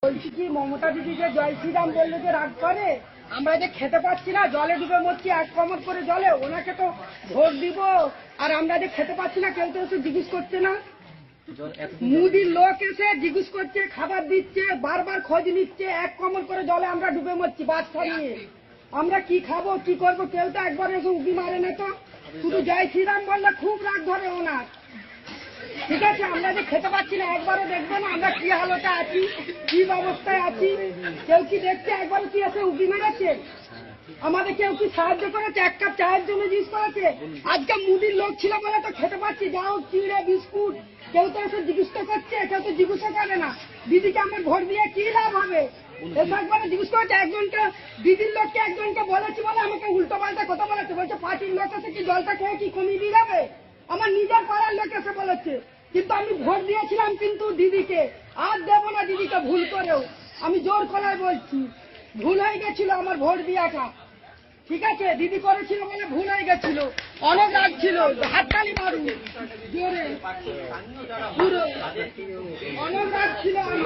বলছি কি মমতা দিদি যে জয় শ্রীরাম বললে যে রাগ করে, আমরা যে খেতে পাচ্ছি না, জলে ডুবে মরছি এক কমর করে জলে, ওনাকে তো ভোট দিব আর আমরা যে খেতে পাচ্ছি না কেউ তো এসে জিজ্ঞেস করছে না। মুদির লোক এসে জিজ্ঞেস করছে, খাবার দিচ্ছে, বারবার খোঁজ নিচ্ছে, এক কমর করে জলে আমরা ডুবে মরছি বাচ্চা নিয়ে। আমরা কি খাবো কি করবো, কেউ তো একবার এসে উঁকি মারে না। তো শুধু জয় শ্রীরাম বললে খুব রাগ ধরে ওনার। ঠিক আছে, আমরা যে খেতে পাচ্ছি না একবারও দেখবো না আমরা কি হালতে আছি, কি ব্যবস্থায় আছি, কেউ কি দেখছে? একবারও কি এসে উঁকি মেরেছে? আমাদের কেউ কি সাহায্য করেছে? এক কাপ চায়ের জন্য জিজ্ঞেস করেছে? আজকে মুদির লোক ছিল বলে তো খেতে পাচ্ছি, যাও চিড়ে বিস্কুট, কেউ তো এসে জিজ্ঞেস করছে? কেউ তো জিজ্ঞাসা করে না। দিদিকে আমার ভোট দিয়ে কি লাভ হবে? এসে একবারে জিজ্ঞেস করেছে? একজনকে দিদির লোককে একজনকে বলেছি বলে আমাকে উল্টো পাল্টা কথা বলেছে, বলছে পার্টির লোক এসে কি জলটা খেয়ে কি কমিয়ে দিয়ে যাবে? আমার নিজের পাড়ার লোক এসে বলেছে। কিন্তু আমি ভোট দিয়েছিলাম কিন্তু দিদিকে, আর দেবো না দিদিকে ভুল করেও। আমি জোর করায় বলছি, ভুল হয়ে গেছিল আমার ভোট দেওয়াটা। ঠিক আছে, দিদি করেছিল বলে ভুল হয়ে গেছিল। অনেক রাগ ছিল, হাততালি মারুন জোরে, পুরো অনেক রাগ ছিল আমার।